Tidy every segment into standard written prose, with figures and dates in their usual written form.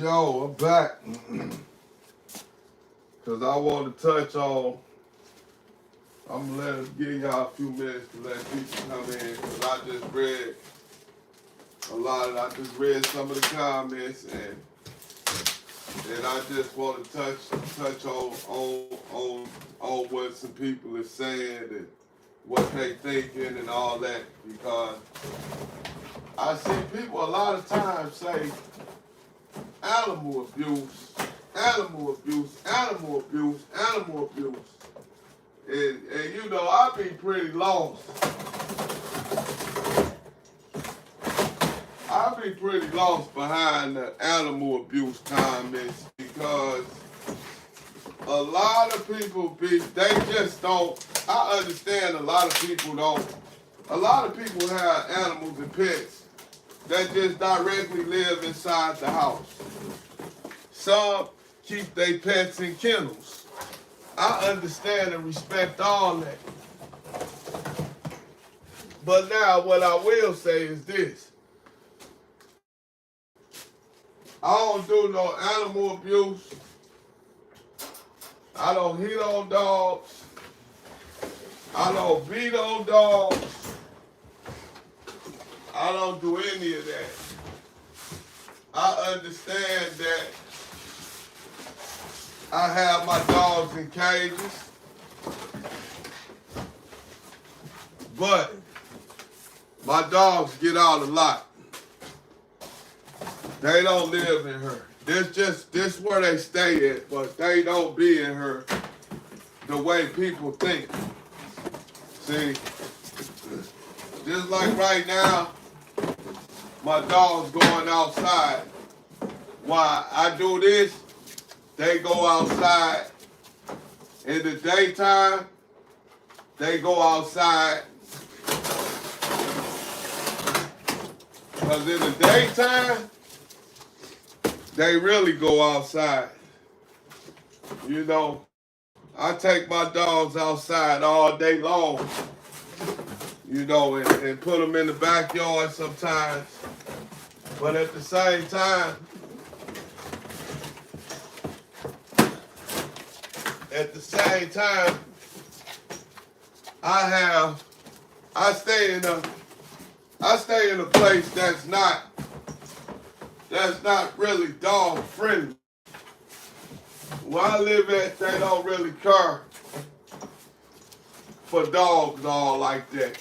Yo, I'm back. Because I want to touch on, I'm going to give y'all a few minutes to let people come in. Because I just read I just read some of the comments, and I just want to touch on what some people are saying and what they thinking and all that. Because I see people a lot of times say, animal abuse, animal abuse, animal abuse, animal abuse. And you know, I be pretty lost. I be pretty lost behind the animal abuse comments because a lot of people they just don't, I understand a lot of people have animals and pets that just directly live inside the house. Some keep their pets in kennels. I understand and respect all that. But now what I will say is this. I don't do no animal abuse. I don't hit on dogs. I don't beat on dogs. I don't do any of that. I understand that I have my dogs in cages, but my dogs get out a lot. They don't live in her. This where they stay at, but they don't be in her the way people think. See, just like right now, my dog's going outside. Why I do this, they go outside. In the daytime, they go outside. Because in the daytime, they really go outside. You know, I take my dogs outside all day long, you know, and put them in the backyard sometimes. But at the same time, I stay in a place that's not really dog friendly. Where I live at, they don't really care for dogs all like that.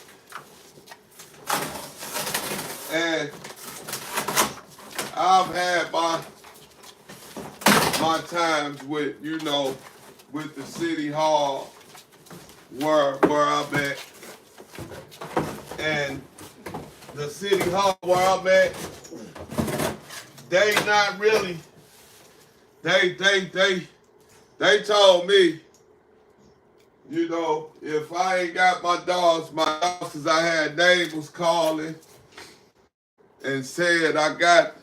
And I've had my times with, you know, with the city hall where I'm at. And the city hall where I'm at, they not really, they told me, you know, if I ain't got my dogs, cause I had neighbors calling and said I got,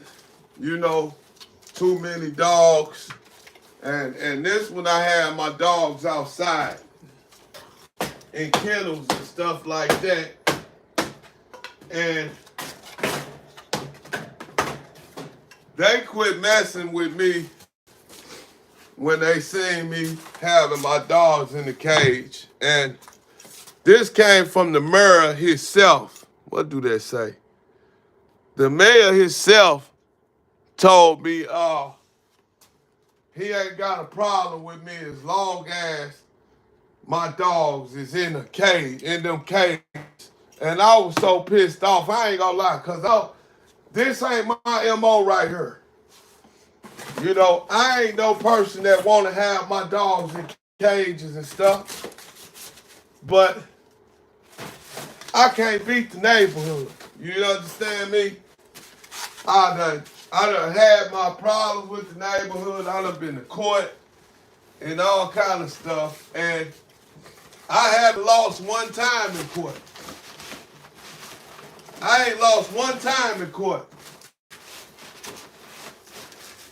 you know, too many dogs. And this when I had my dogs outside in kennels and stuff like that. And they quit messing with me when they seen me having my dogs in the cage. And this came from the mayor himself. What do they say? The mayor himself told me, he ain't got a problem with me as long as my dogs is in a cage, in them cages. And I was so pissed off, I ain't gonna lie, cause this ain't my MO right here. You know, I ain't no person that wanna have my dogs in cages and stuff. But I can't beat the neighborhood. You understand me? I done had my problems with the neighborhood. I done been to court and all kind of stuff. And I haven't lost one time in court. I ain't lost one time in court.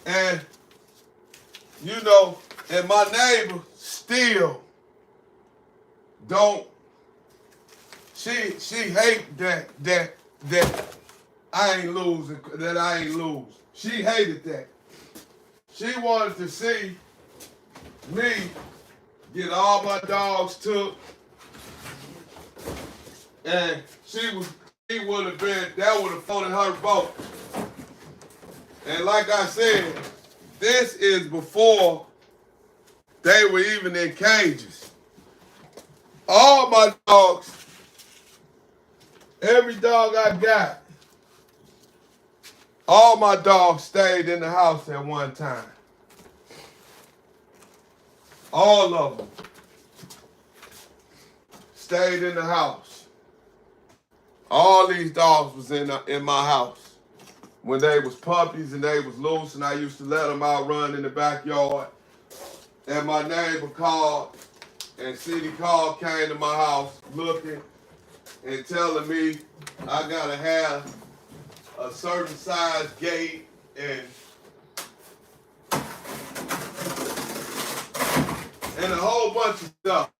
And, you know, and my neighbor still don't, she hate that I ain't losing, that I ain't lose. She hated that. she wanted to see me get all my dogs took, and she would have been, that would have floated her boat. And like I said, this is before they were even in cages. All my dogs, every dog I got, all my dogs stayed in the house at one time. All of them stayed in the house. All these dogs was in my house when they was puppies and they was loose, and I used to let them out run in the backyard. And my neighbor called, and City Call came to my house looking and telling me I gotta have a certain size gate and a whole bunch of stuff.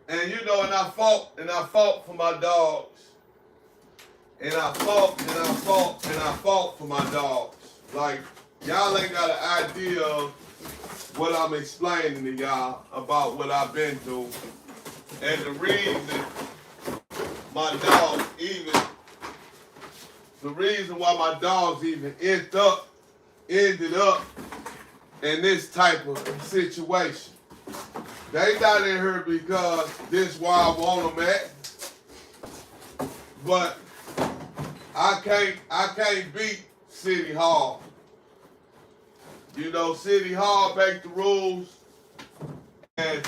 And you know, and I fought for my dogs. And I fought for my dogs. Like, y'all ain't got an idea of what I'm explaining to y'all about what I've been through. And the reason why my dogs even ended up in this type of situation. They got in here because this is where I want them at. But I can't beat City Hall. You know, City Hall make the rules, and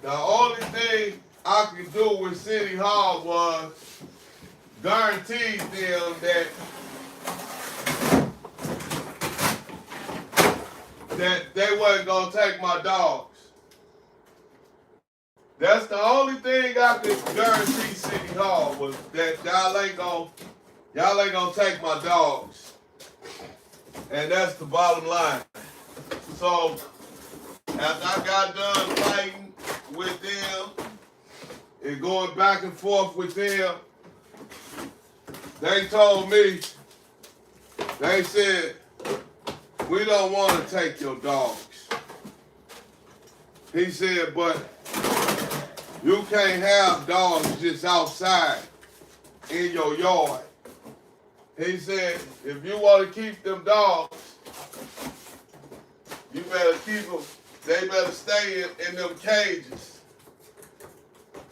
the only thing I could do with City Hall was guarantee them that they wasn't gonna take my dogs. That's the only thing I could guarantee City Hall was that y'all ain't gonna take my dogs. And that's the bottom line. So after I got done fighting with them and going back and forth with them, they told me, they said, we don't want to take your dogs. He said, but you can't have dogs just outside in your yard. He said, if you want to keep them dogs, you better keep them, they better stay in them cages.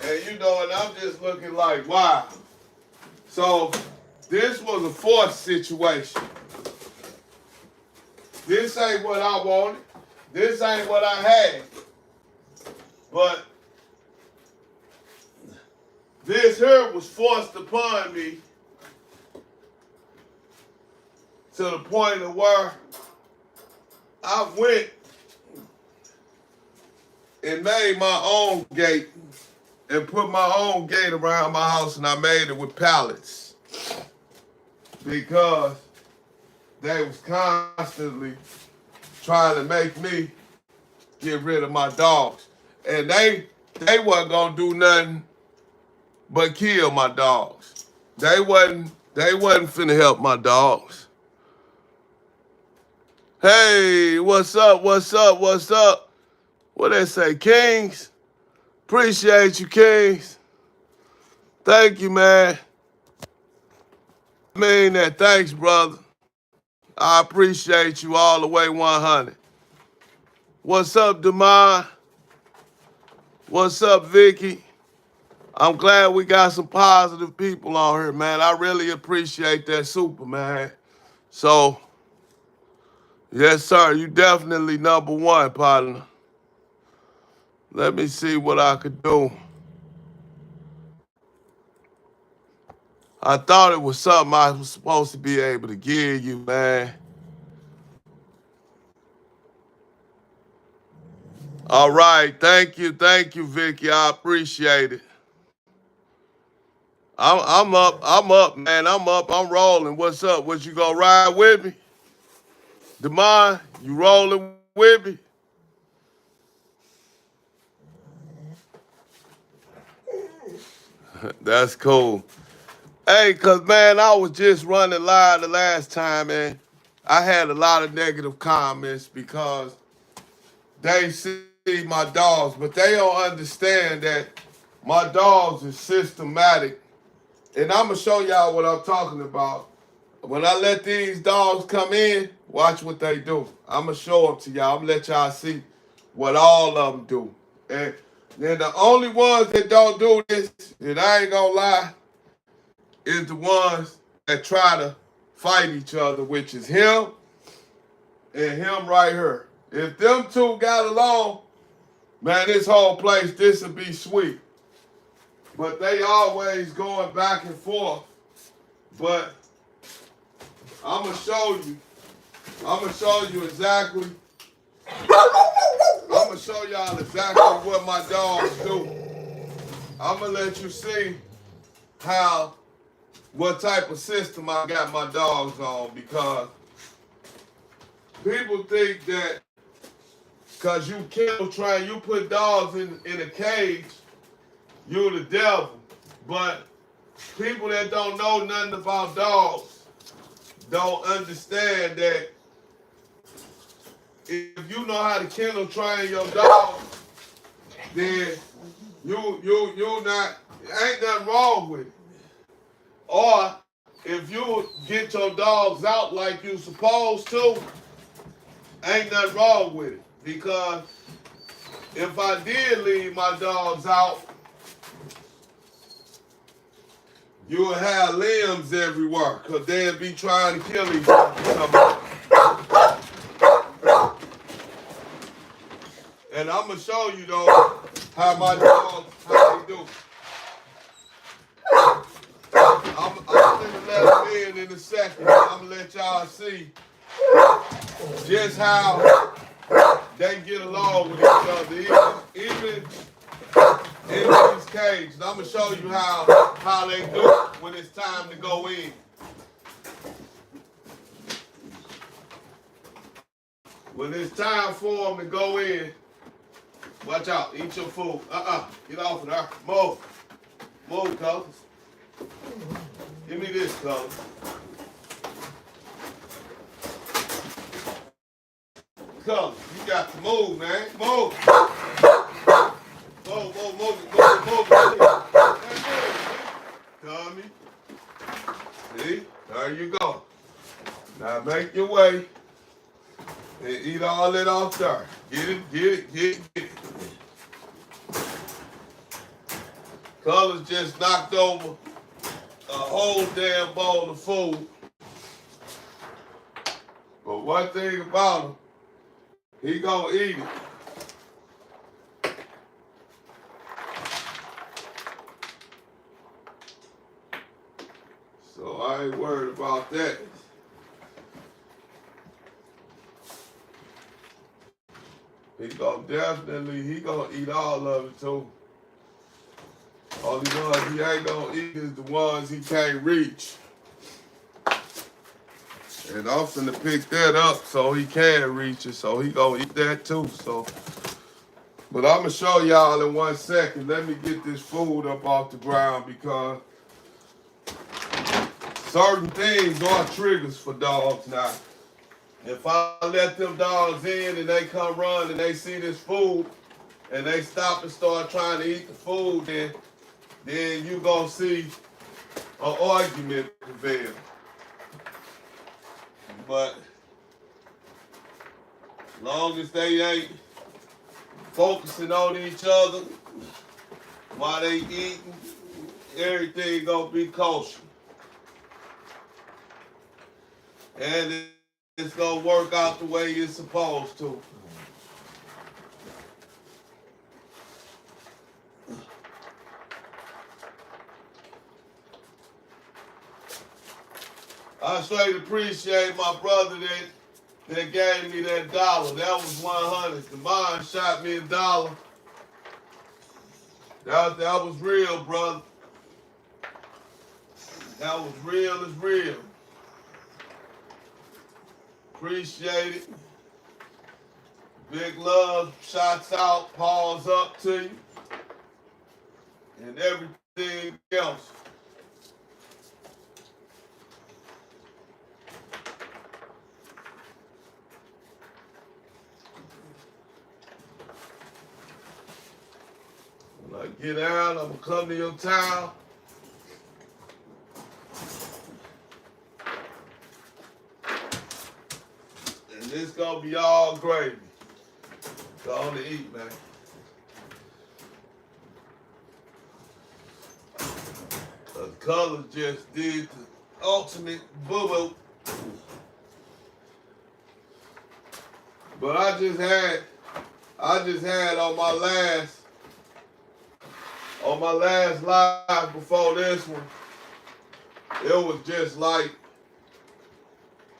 And you know, and I'm just looking like, wow. So this was a forced situation. This ain't what I wanted. This ain't what I had. But this here was forced upon me to the point of where I went and made my own gate and put my own gate around my house, and I made it with pallets because they was constantly trying to make me get rid of my dogs. And they wasn't gonna do nothing but kill my dogs. They wasn't finna help my dogs. Hey, what's up? What they say, Kings? Appreciate you, Kings. Thank you, man. I mean that. Thanks, brother. I appreciate you all the way 100. What's up, Demar? What's up, Vicky? I'm glad we got some positive people on here, man. I really appreciate that, super, man. So, yes, sir, you definitely number one, partner. Let me see what I could do. I thought it was something I was supposed to be able to give you, man. All right, thank you, Vicky. I appreciate it. I'm up, man. I'm rolling. What's up? What, you gonna ride with me? Demond, you rolling with me? That's cool. Hey, cause man, I was just running live the last time, and I had a lot of negative comments because they see my dogs, but they don't understand that my dogs is systematic. And I'm gonna show y'all what I'm talking about. When I let these dogs come in, watch what they do. I'm gonna show them to y'all. I'm gonna let y'all see what all of them do. And then the only ones that don't do this, and I ain't gonna lie, is the ones that try to fight each other, which is him and him right here. If them two got along, man, this whole place, this would be sweet. But they always going back and forth. But I'm gonna show you. I'm gonna show you exactly. I'm gonna show y'all exactly what my dogs do. I'm gonna let you see what type of system I got my dogs on, because people think that because you kennel train, you put dogs in a cage, you the devil. But people that don't know nothing about dogs don't understand that if you know how to kennel train your dog, then you not, ain't nothing wrong with it. Or if you get your dogs out like you supposed to, ain't nothing wrong with it. Because if I did leave my dogs out, you would have limbs everywhere, because they'd be trying to kill each other. And I'm going to show you, though, how my dogs, how they do. I'm going to let them in a second. I'm going to let y'all see just how they get along with each other, even in these cages. I'm going to show you how they do it when it's time to go in. When it's time for them to go in, watch out, eat your food. Get off of there. Move. Move, Colors. Give me this, Colors. Colors, you got to move, man. Move. Move. Tommy. See? There you go. Now make your way and eat all that off there. Get it. Colors just knocked over a whole damn bowl of food. But one thing about him, he gonna eat it. So I ain't worried about that. He gonna eat all of it too. Only ones he ain't gonna eat is the ones he can't reach. And I'm finna pick that up so he can reach it, so he gonna eat that too. So, but I'm gonna show y'all in 1 second. Let me get this food up off the ground, because certain things are triggers for dogs now. If I let them dogs in and they come run and they see this food and they stop and start trying to eat the food, then you gonna see an argument prevail. But as long as they ain't focusing on each other while they eating, everything gonna be kosher. And it's gonna work out the way it's supposed to. I straight appreciate my brother that gave me that $1. That was 100. The mine shot me $1. That was real, brother. That was real as real. Appreciate it. Big love, shots out, paws up to you, and everything else. When I get out, I'm gonna come to your town. And this gonna be all gravy. Go on to eat, man. The colors just did the ultimate boo-boo. But I just had on my last live before this one, it was just like,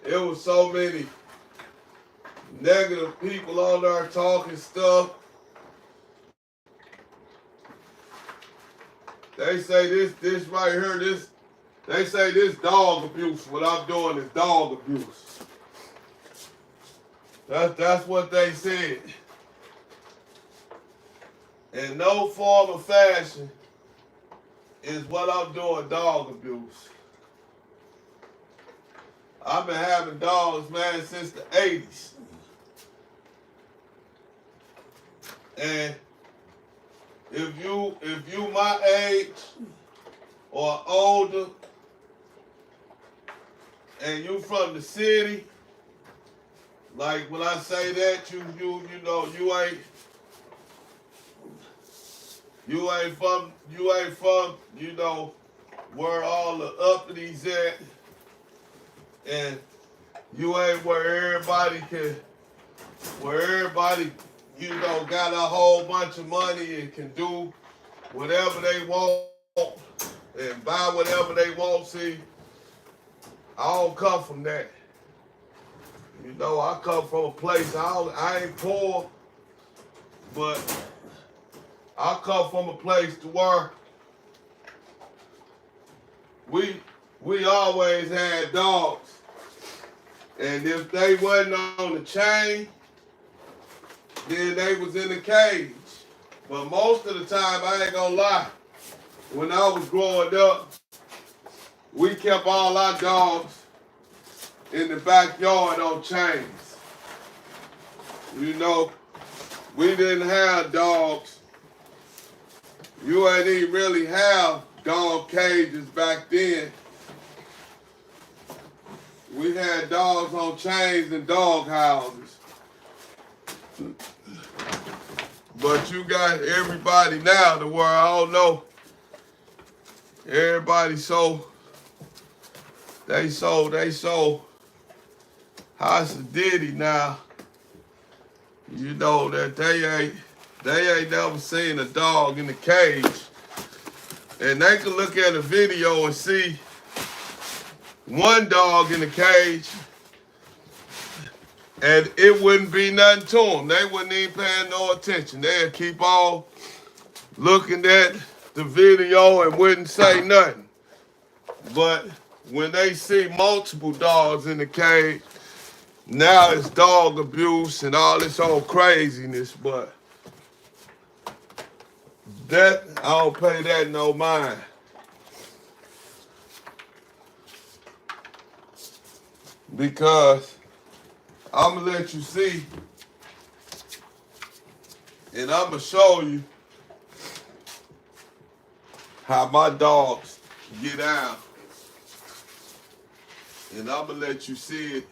it was so many negative people on there talking stuff. They say this right here, they say this dog abuse. What I'm doing is dog abuse. That's what they said. In no form or fashion is what I'm doing dog abuse. I've been having dogs, man, since the 80s. And if you my age or older and you from the city, like when I say that, you know, you ain't from, you know, where all the uppity at, and you ain't where everybody, you know, got a whole bunch of money and can do whatever they want and buy whatever they want. See, I don't come from that. You know, I come from a place, I ain't poor, but I come from a place to where we always had dogs. And if they wasn't on the chain, then they was in the cage. But most of the time, I ain't gonna lie, when I was growing up, we kept all our dogs in the backyard on chains. You know, we didn't have dogs. You ain't even really have dog cages back then. We had dogs on chains and dog houses. But you got everybody now to where I don't know. Everybody they so high sedity now. You know that they ain't never seen a dog in the cage. And they can look at a video and see one dog in the cage and it wouldn't be nothing to them. They wouldn't even pay no attention. They'd keep on looking at the video and wouldn't say nothing. But when they see multiple dogs in the cage, now it's dog abuse and all this old craziness. But that, I don't pay that no mind. Because I'm going to let you see, and I'm going to show you how my dogs get out. And I'm going to let you see it.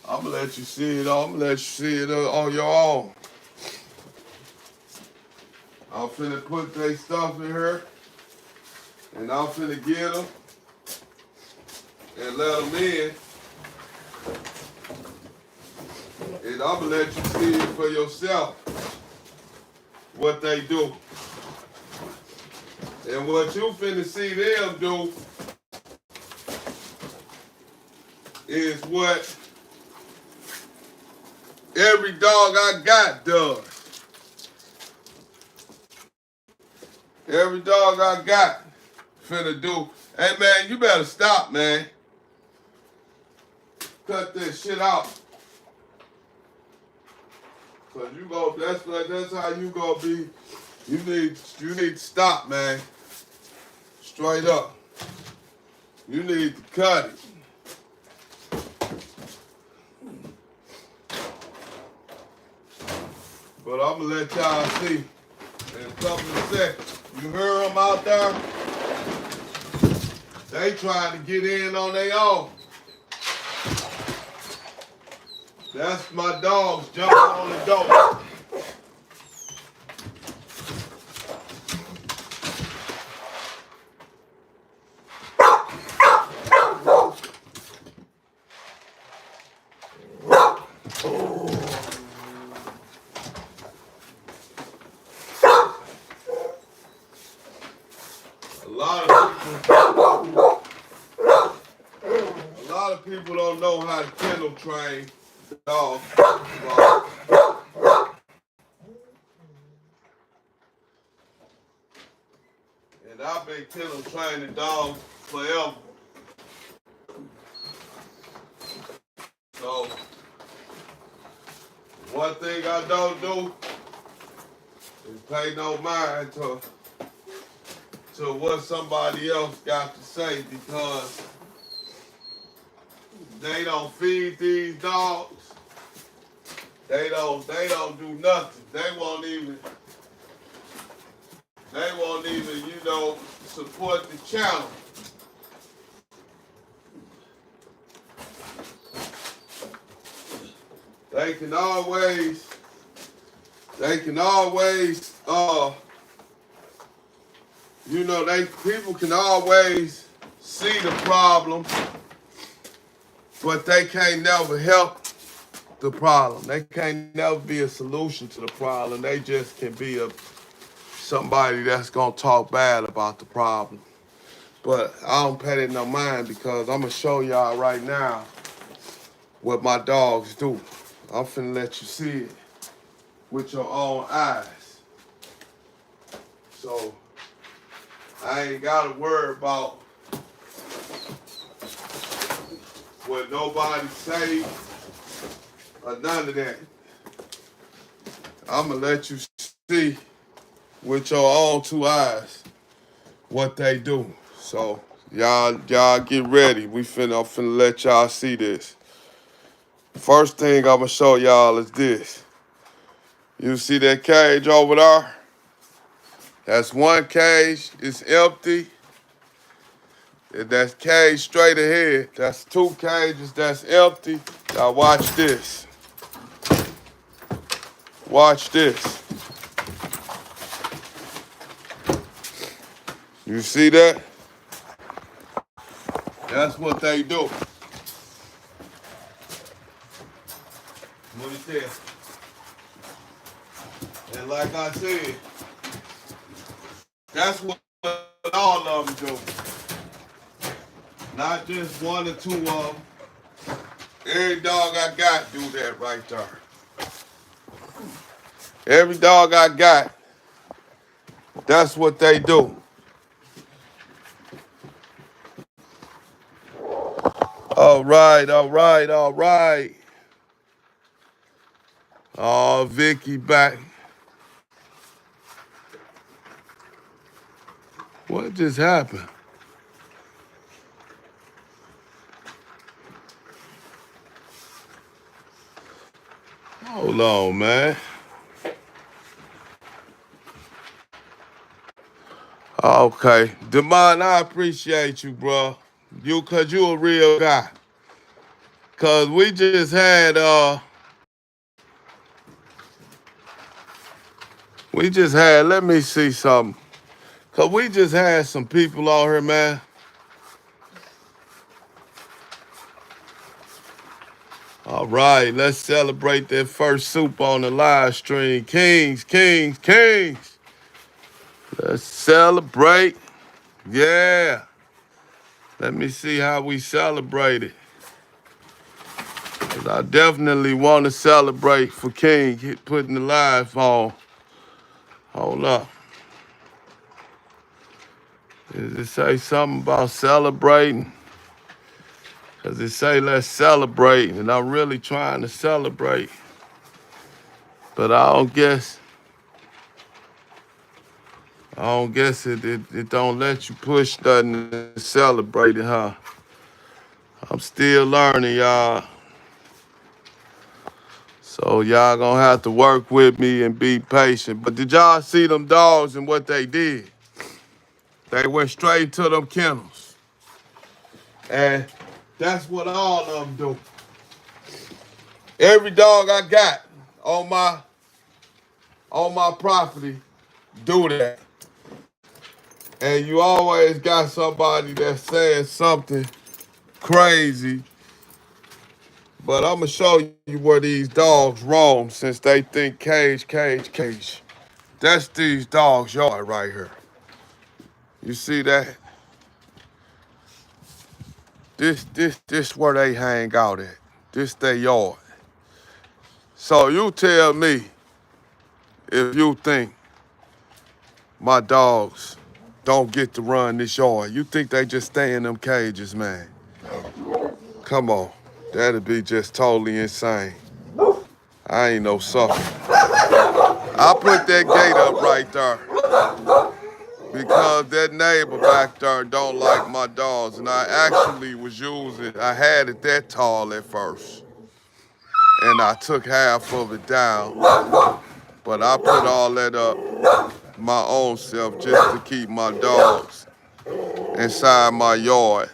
I'm going to let you see it. I'm going to let you see it on your own. I'm finna put their stuff in here, and I'm finna get them and let them in. And I'm gonna let you see it for yourself, what they do. And what you finna see them do is what every dog I got does. Every dog I got finna do. Hey man, you better stop, man. Cut this shit out. Cause you go, that's how you gonna be. You need to stop, man. Straight up. You need to cut it. But I'm gonna let y'all see. in a couple of seconds. You hear them out there? They trying to get in on their own. That's my dogs jumping on the door. A lot of people don't know how to kennel train dogs. And I've been kennel training dogs forever. So one thing I don't do is pay no mind to what somebody else got to say, because they don't feed these dogs. They don't do nothing. They won't even, support the channel. They can always, people can always see the problem, but they can't never help the problem. They can't never be a solution to the problem. They just can be somebody that's gonna talk bad about the problem. But I don't pay it no mind, because I'm gonna show y'all right now what my dogs do. I'm finna let you see it with your own eyes. So I ain't gotta worry about what nobody say or none of that. I'ma let you see with your own two eyes what they do. So y'all get ready. I'm finna let y'all see this. First thing I'ma show y'all is this. You see that cage over there? That's one cage, it's empty. And that's cage straight ahead. That's two cages that's empty. Now watch this. Watch this. You see that? That's what they do. What it is. And like I said, that's what all of them do. Not just one or two of them. Every dog I got do that right there. Every dog I got, that's what they do. All right. Oh, Vicky back. What just happened? Hold on, man. Okay. Demond, I appreciate you, bro. Cause you a real guy. Cause we just had let me see something. Cause we just had some people out here, man. All right, let's celebrate that first soup on the live stream. Kings. Let's celebrate. Yeah. Let me see how we celebrate it. Cause I definitely want to celebrate for King putting the live on. Hold up. Does it say something about celebrating? Cause it say let's celebrate, and I'm really trying to celebrate. But I don't guess it don't let you push nothing to celebrate it, huh? I'm still learning, y'all. So y'all gonna have to work with me and be patient. But did y'all see them dogs and what they did? They went straight to them kennels. And that's what all of them do. Every dog I got on my property do that. And you always got somebody that's saying something crazy. But I'm gonna show you where these dogs roam since they think cage, cage, cage. That's these dogs' yard right here. You see that? This where they hang out at. This their yard. So you tell me if you think my dogs don't get to run this yard. You think they just stay in them cages, man? Come on. That'd be just totally insane. I ain't no sucker. I put that gate up right there because that neighbor back there don't like my dogs. And I actually was I had it that tall at first. And I took half of it down. But I put all that up my own self just to keep my dogs inside my yard.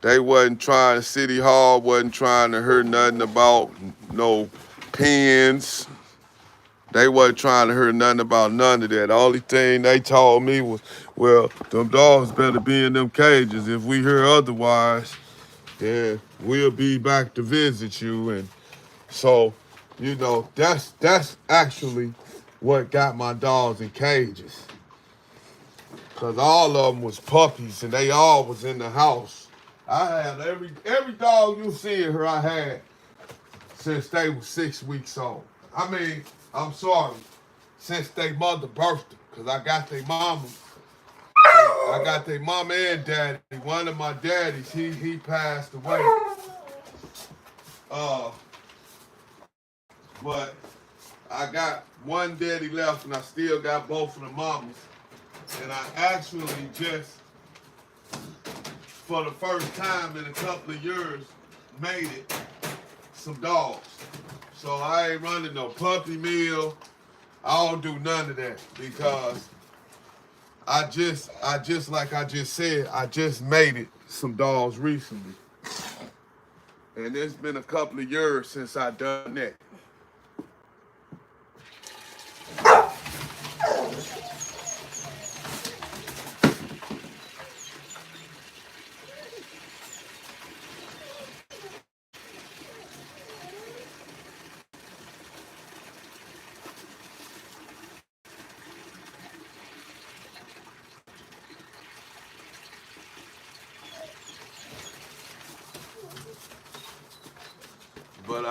They wasn't trying, City Hall wasn't trying to hear nothing about no pens. They wasn't trying to hear nothing about none of that. The only thing they told me was, well, them dogs better be in them cages. If we hear otherwise, then we'll be back to visit you. And so, that's actually what got my dogs in cages. Cause all of them was puppies and they all was in the house. I had every dog you see here I had since they was 6 weeks old. I mean, I'm sorry, since they mother birthed them. Cause I got their mama. I got their mama and daddy. One of my daddies, he passed away. But I got one daddy left and I still got both of the mamas. And I actually just, for the first time in a couple of years, made it some dogs. So I ain't running no puppy mill. I don't do none of that because I just like I just said, I just made it some dogs recently. And it's been a couple of years since I done that. But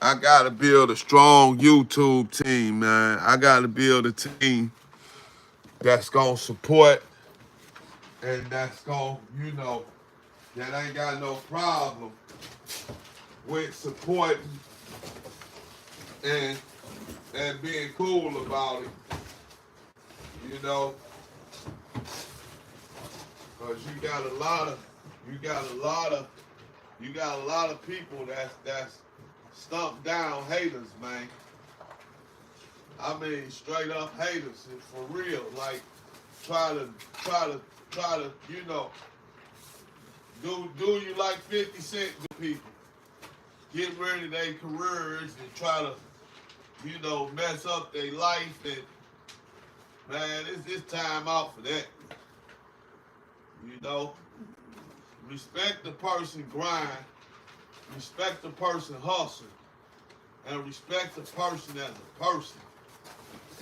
I gotta build a strong YouTube team, man. I gotta build a team that's gonna support and that's gonna, that ain't got no problem with supporting and being cool about it, you know, because you got a lot of people that's stumped down haters, man. I mean, straight up haters, for real. Like, try to, do you like 50 Cent to people? Get rid of their careers and try to, mess up their life. And, man, it's time out for that. Respect the person grind, respect the person hustle, and respect the person as a person.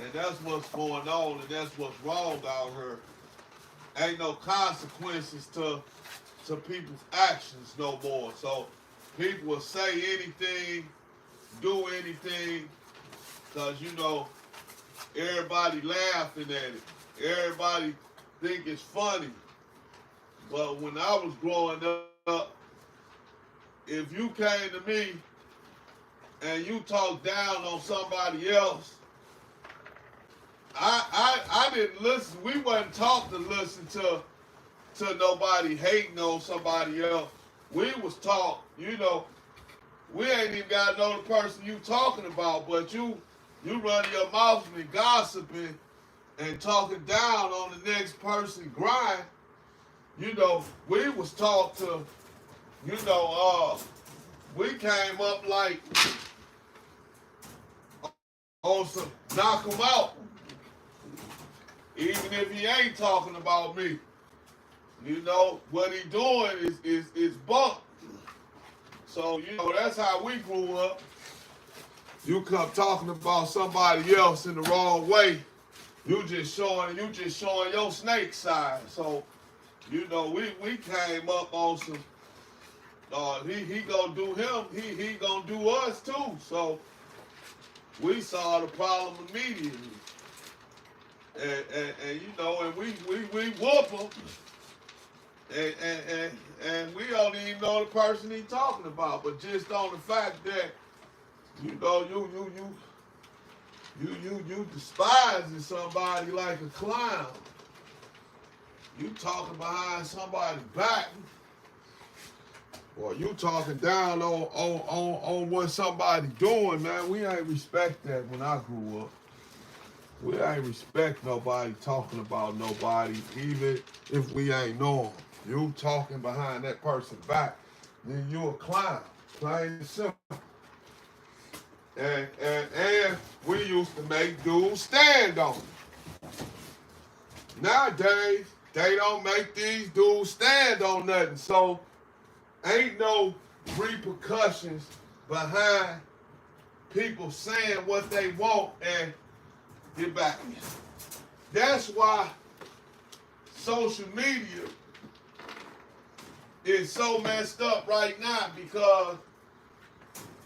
And that's what's going on, and that's what's wrong out here. Ain't no consequences to people's actions no more. So people will say anything, do anything, because, everybody laughing at it. Everybody think it's funny. But when I was growing up, if you came to me and you talked down on somebody else, I didn't listen. We wasn't taught to listen to nobody hating on somebody else. we was taught, you know, we ain't even got to know the person you talking about, but you running your mouth and gossiping and talking down on the next person grind. You know, we was taught to, you know, we came up like on some knock him out, even if he ain't talking about me. You know, what he doing is bunk. So, you know, that's how we grew up. You come talking about somebody else in the wrong way, you just showing your snake side. So, you know, we came up on some he gonna do him, he gonna do us too. So we saw the problem immediately. And you know, and we whoop him. And we don't even know the person he's talking about, but just on the fact that, you know, you despising somebody like a clown. You talking behind somebody's back, or you talking down on what somebody doing, man. We ain't respect that when I grew up. We ain't respect nobody talking about nobody, even if we ain't know them. You talking behind that person's back, then you a clown, plain and simple. And we used to make dudes stand on it. Nowadays, they don't make these dudes stand on nothing. So ain't no repercussions behind people saying what they want and get back. That's why social media is so messed up right now, because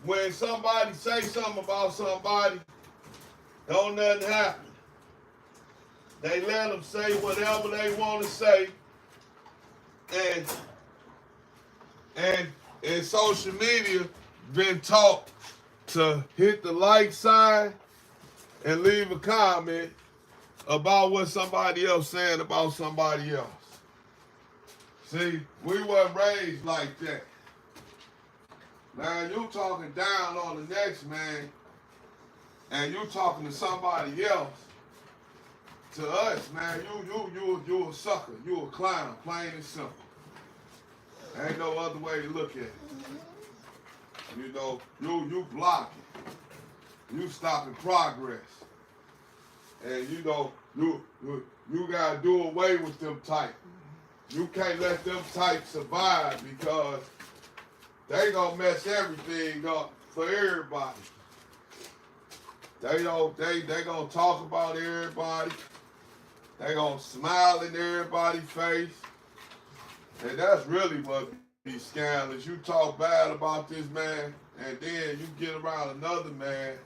when somebody say something about somebody, don't nothing happen. They let them say whatever they want to say, and social media been taught to hit the like sign and leave a comment about what somebody else saying about somebody else. See, we weren't raised like that. Man, you talking down on the next man, and you talking to somebody else. To us, man, you a sucker, you a clown, plain and simple. Ain't no other way to look at it. You know, you blocking, you stopping progress, and you know you gotta do away with them type. You can't let them type survive, because they gonna mess everything up for everybody. They gonna talk about everybody. They gonna smile in everybody's face. And that's really what these scandals. You talk bad about this man, and then you get around another man,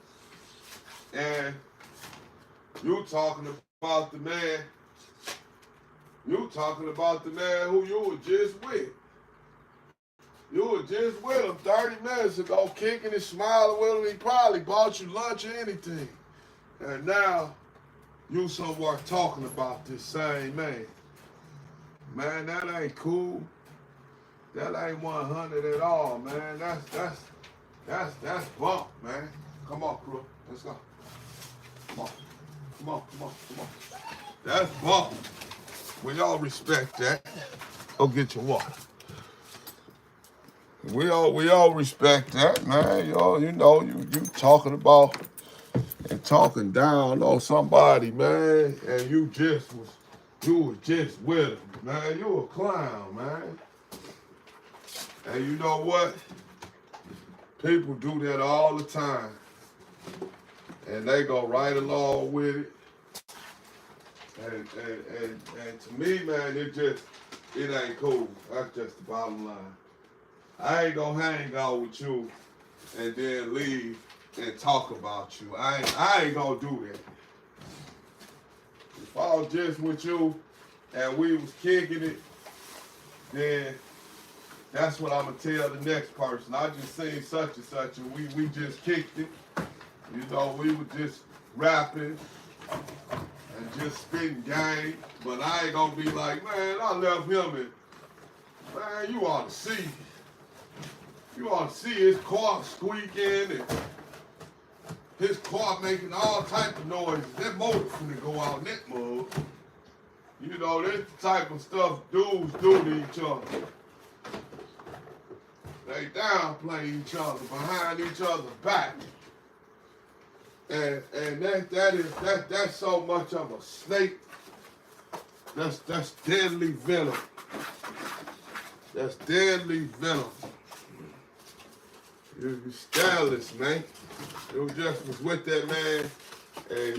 and you talking about the man. You talking about the man who you were just with. You were just with him 30 minutes ago, kicking and smiling with him. He probably bought you lunch or anything. And now you somewhere talking about this same man. Man, that ain't cool. That ain't 100 at all, man. That's bump, man. Come on, crew. Let's go. Come on. That's bump. We all respect that. Go get your water. We all respect that, man. You know, you talking about and talking down on somebody, man, and you was just with him, man. You a clown, man. And you know what? People do that all the time, and they go right along with it. And to me, man, it ain't cool. That's just the bottom line. I ain't gonna hang out with you and then leave and talk about you. I ain't gonna do that. If I was just with you and we was kicking it, then that's what I'm gonna tell the next person. I just seen such and such, and we just kicked it. You know, we were just rapping and just spitting game. But I ain't gonna be like, man, I left him, and man, you ought to see. You ought to see his car squeaking and his car making all type of noises. That motor finna go out in that mug. You know, this type of stuff dudes do to each other. They downplay each other behind each other's back. And that's so much of a snake. That's deadly venom. That's deadly venom. You scandalous, man. You just was with that man, and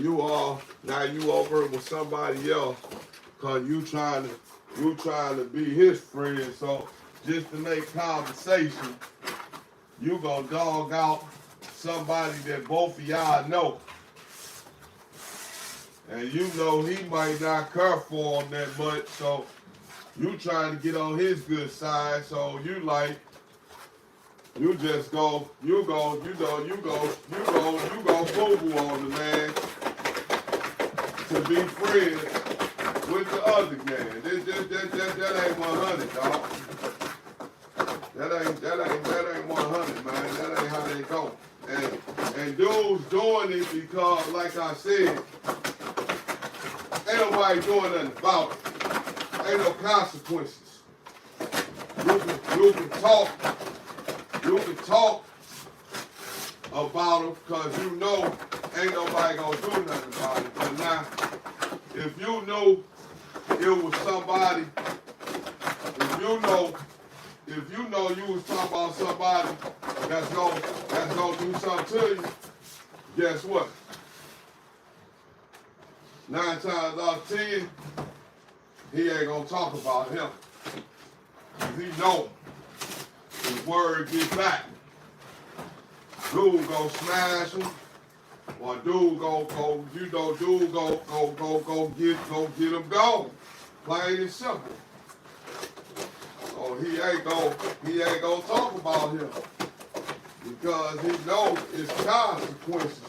now you over with somebody else, cause you trying to be his friend. So just to make conversation, you gonna dog out somebody that both of y'all know. And you know he might not care for him that much, so you trying to get on his good side, so you just go boo-boo on the man to be friends with the other man. That ain't 100, dog. That ain't 100, man. That ain't how they go. And dudes doing it because, like I said, ain't nobody doing nothing about it. Ain't no consequences. You can talk about them because you know ain't nobody gonna do nothing about it. But now, if you knew it was somebody, if you know you was talking about somebody that's gonna do something to you, guess what? 9 times out of 10, he ain't gonna talk about him. Cause he know his word get back. Dude go smash him, or dude go get him gone. Plain and simple. So he ain't gonna talk about him because he knows it's consequences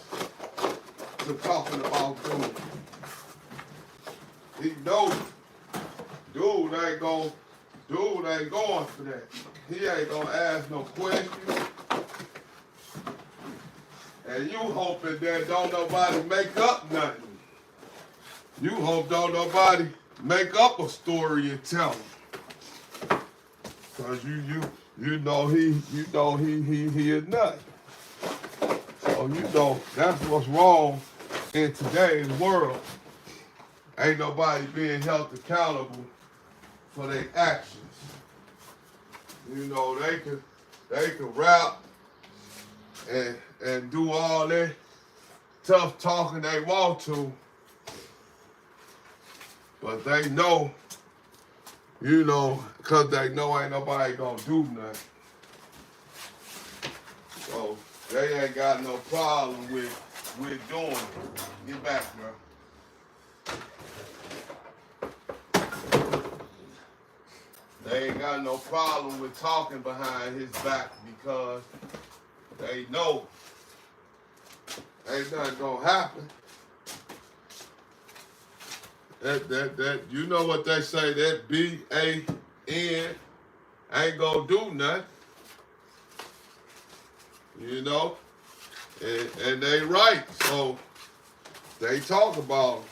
to talking about dude. He knows dude ain't going for that. He ain't gonna ask no questions. And you hoping that don't nobody make up nothing. You hope don't nobody make up a story and tell him. Cause you know he is nothing. So you know that's what's wrong in today's world. Ain't nobody being held accountable for their actions. You know, they could rap and do all that tough talking they want to, but they know, you know, because they know ain't nobody gonna do nothing. So they ain't got no problem with doing it. Get back, bro. They ain't got no problem with talking behind his back because they know ain't nothing gonna happen. That you know what they say, that B-A-N ain't gonna do nothing. You know? And they right. So they talk about them.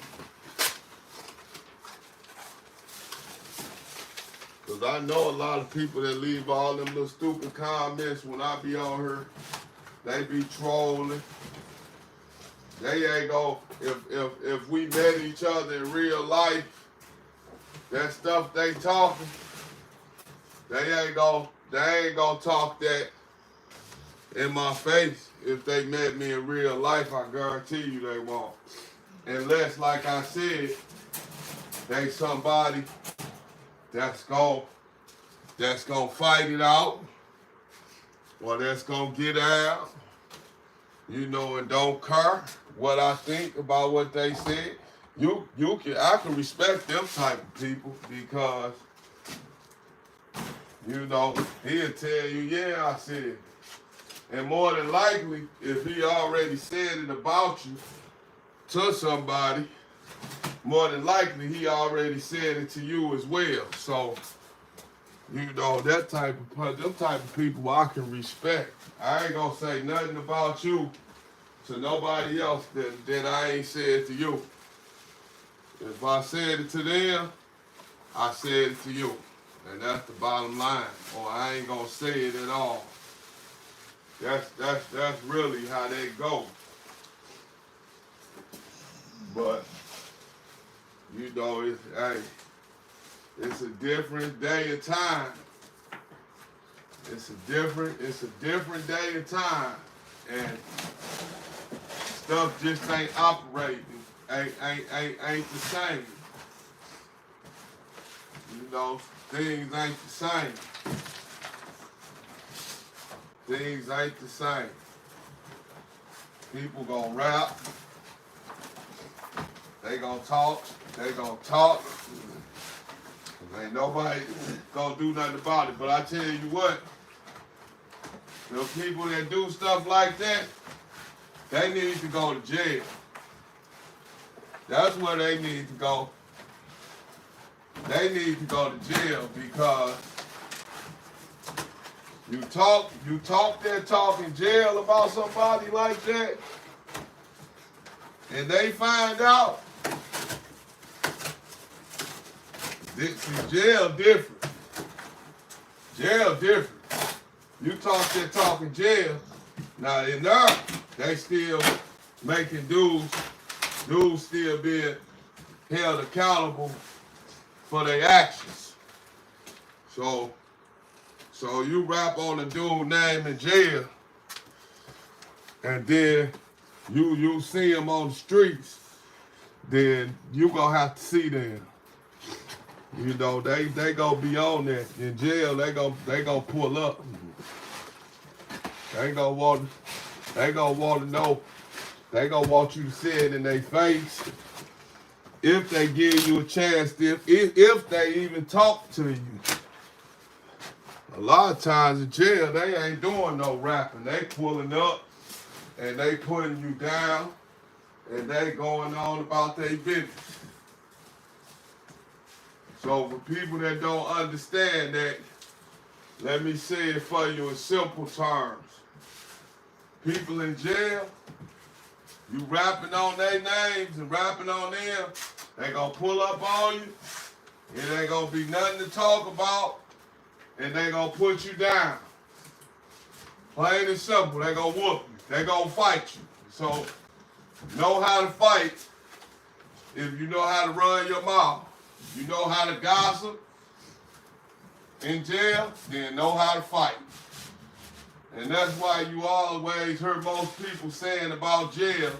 Because I know a lot of people that leave all them little stupid comments when I be on here. They be trolling. They ain't gonna, if we met each other in real life, that stuff they talking, they ain't gonna talk that in my face. If they met me in real life, I guarantee you they won't. Unless, like I said, they somebody that's gonna fight it out, or that's gonna get out, you know, and don't care what I think about what they said. I can respect them type of people because, you know, he'll tell you, yeah, I said it. And more than likely, if he already said it about you to somebody, more than likely he already said it to you as well. So You know, them type of people I can respect. I ain't gonna say nothing about you to nobody else that I ain't said to you. If I said it to them, I said it to you. And that's the bottom line. Or I ain't gonna say it at all. That's really how they go. But you know, it's a different day and time. It's a different day and time. And stuff just ain't operating. Ain't the same. You know, things ain't the same. Things ain't the same. People gonna rap. They gonna talk. Ain't nobody gonna do nothing about it. But I tell you what, the people that do stuff like that, they need to go to jail. That's where they need to go. They need to go to jail because you talk that talk in jail about somebody like that, and they find out. See, jail different. Jail different. You talk that talk in jail. Now in there, they still making dudes still being held accountable for their actions. So you rap on a dude name in jail, and then you see him on the streets, then you gonna have to see them. You know, they gonna be on that. In jail, they gonna pull up. They gonna want to know. They gonna want you to say it in their face. If they give you a chance, if they even talk to you. A lot of times in jail, they ain't doing no rapping. They pulling up and they putting you down and they going on about their business. So for people that don't understand that, let me say it for you in simple terms. People in jail, you rapping on their names and rapping on them, they gonna pull up on you. It ain't gonna be nothing to talk about, and they gonna put you down. Plain and simple, they gonna whoop you. They gonna fight you. So, know how to fight if you know how to run your mouth. You know how to gossip in jail, then know how to fight. And that's why you always heard most people saying about jail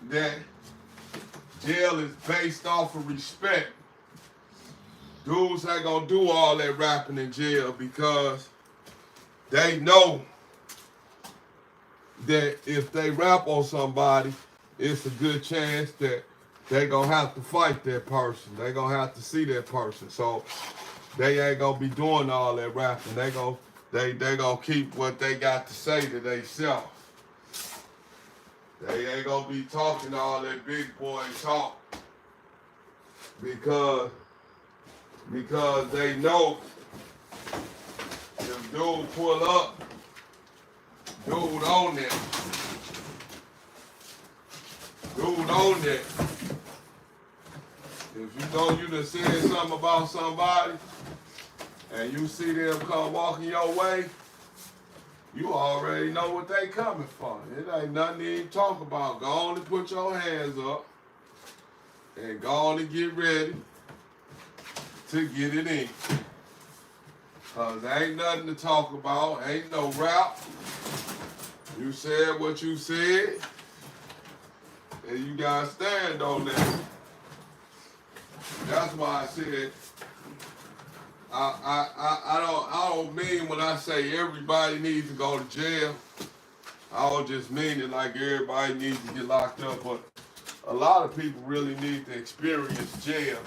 that jail is based off of respect. Dudes ain't gonna do all that rapping in jail because they know that if they rap on somebody, it's a good chance that they gonna have to fight that person. They gonna have to see that person. So they ain't gonna be doing all that rapping. They gonna keep what they got to say to themselves. They ain't gonna be talking all that big boy talk because they know if dude pull up, dude on that. Dude on that. If you know you done said something about somebody and you see them come walking your way, you already know what they coming for. It ain't nothing to even talk about. Go on and put your hands up and go on and get ready to get it in. Cause there ain't nothing to talk about. Ain't no rap. You said what you said, and you gotta stand on that. That's why I said I don't mean when I say everybody needs to go to jail. I don't just mean it like everybody needs to get locked up, but a lot of people really need to experience jail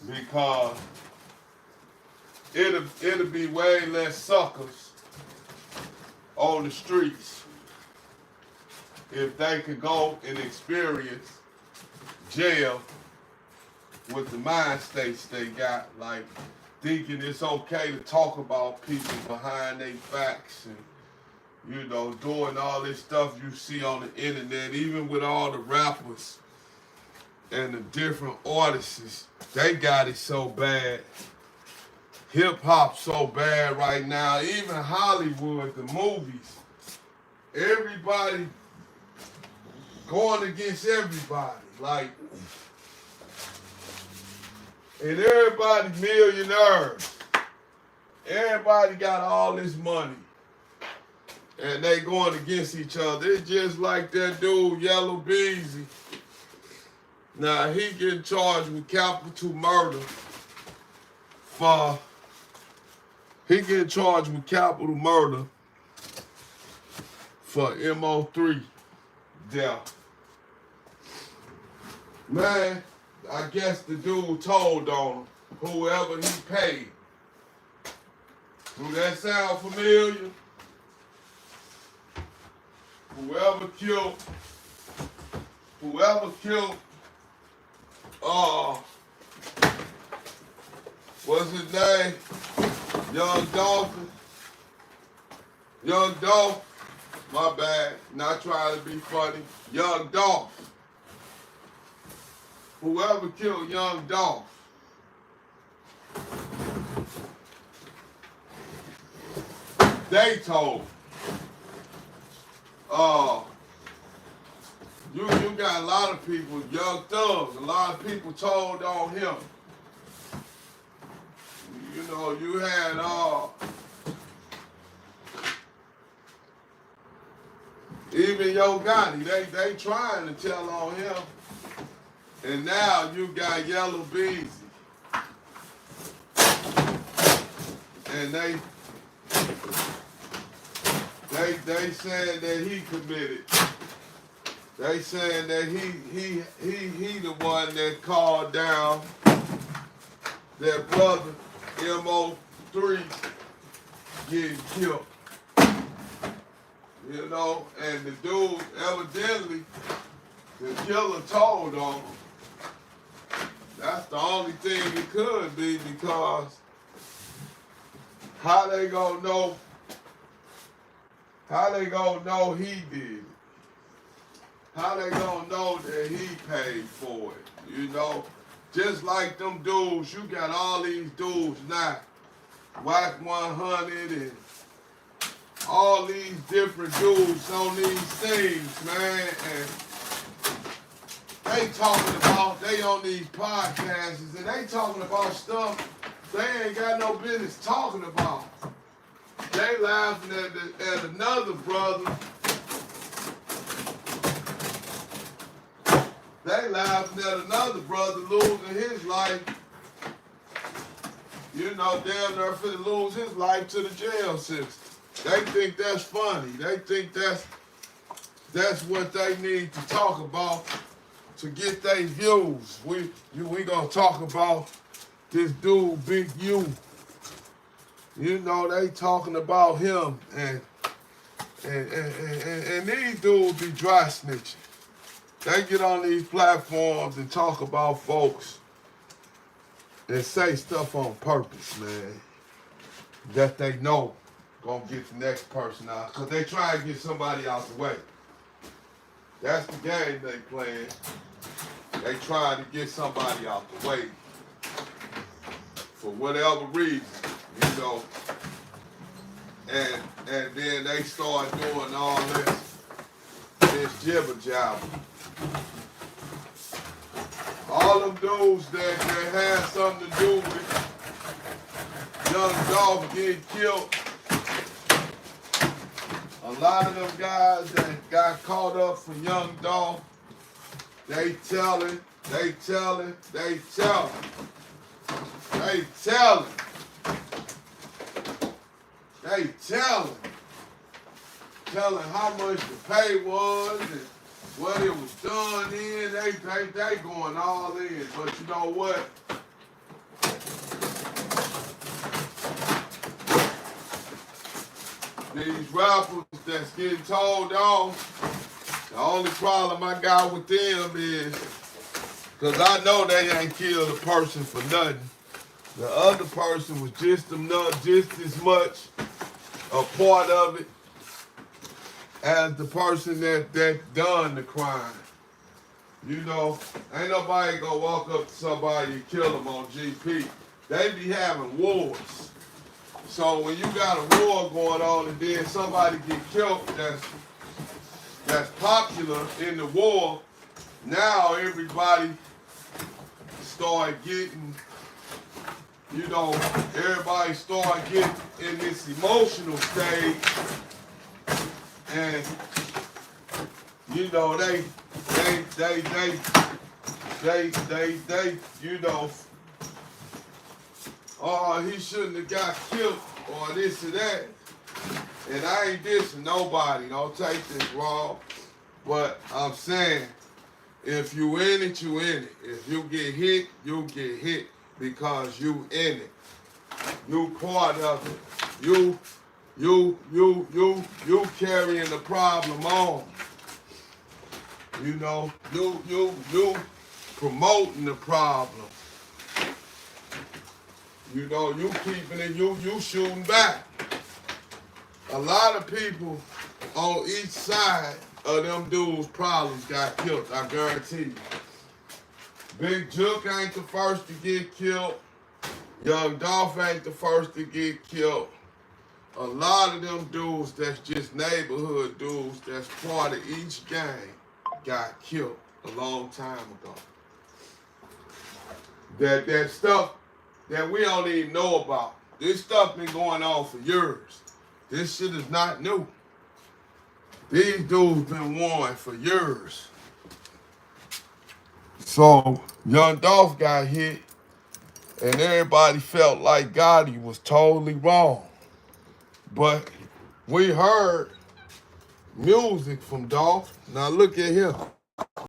because it'll be way less suckers on the streets if they could go and experience jail with the mind states they got. Like thinking it's okay to talk about people behind their backs and, you know, doing all this stuff you see on the internet, even with all the rappers and the different artists, they got it so bad. Hip hop so bad right now, even Hollywood, the movies, everybody going against everybody. Like, and everybody millionaires. Everybody got all this money. And they going against each other. It's just like that dude, Yellow Beezy. Now, he getting charged with capital murder for... He getting charged with capital murder for MO3 death. Man, I guess the dude told on him, whoever he paid. Do that sound familiar? Whoever killed, what's his name? Young Dolph, my bad, not trying to be funny. Young Dolph. Whoever killed Young Dolph, they told. You got a lot of people, Young Thugs, a lot of people told on him. You know, you had even Yo Gotti, they trying to tell on him. And now you got Yellow Beezy. And they saying that he committed. They saying that he the one that called down that brother MO3 getting killed. You know, and the dude evidently, the killer told on him. That's the only thing it could be, because how they gonna know he did it? How they gonna know that he paid for it? You know? Just like them dudes, you got all these dudes now, Whack 100 and all these different dudes on these things, man, and they talking about, they on these podcasts, and they talking about stuff they ain't got no business talking about. They laughing at another brother. They laughing at another brother losing his life. You know, damn near finna lose his life to the jail system. They think that's funny. They think that's what they need to talk about to get their views. We gonna talk about this dude, Big U. You know, they talking about him, and these dudes be dry snitching. They get on these platforms and talk about folks and say stuff on purpose, man, that they know gonna get the next person out, because they try to get somebody out the way. That's the game they playing. They trying to get somebody out the way for whatever reason, you know. And then they start doing all this jibber jabber. All them dudes that had something to do with Young Dolph getting killed, a lot of them guys that got caught up for Young Dolph, they telling. Telling how much the pay was and what it was done in. They going all in. But you know what? These rappers that's getting told off, the only problem I got with them is, because I know they ain't killed a person for nothing. The other person was just as much a part of it as the person that done the crime. You know, ain't nobody gonna walk up to somebody and kill them on GP. They be having wars. So when you got a war going on and then somebody get killed that's popular in the war, now everybody start getting, everybody start getting in this emotional stage, and oh, he shouldn't have got killed or this or that. And I ain't dissing nobody, don't take this wrong. But I'm saying, if you in it, you in it. If you get hit, you get hit because you in it. You part of it. You carrying the problem on. You promoting the problem. You keeping it, you shooting back. A lot of people on each side of them dudes' problems got killed, I guarantee you. Big Jook ain't the first to get killed. Young Dolph ain't the first to get killed. A lot of them dudes that's just neighborhood dudes that's part of each gang got killed a long time ago. That stuff that we don't even know about. This stuff been going on for years. This shit is not new. These dudes been warned for years. So Young Dolph got hit, and everybody felt like Gotti was totally wrong. But we heard music from Dolph. Now look at him.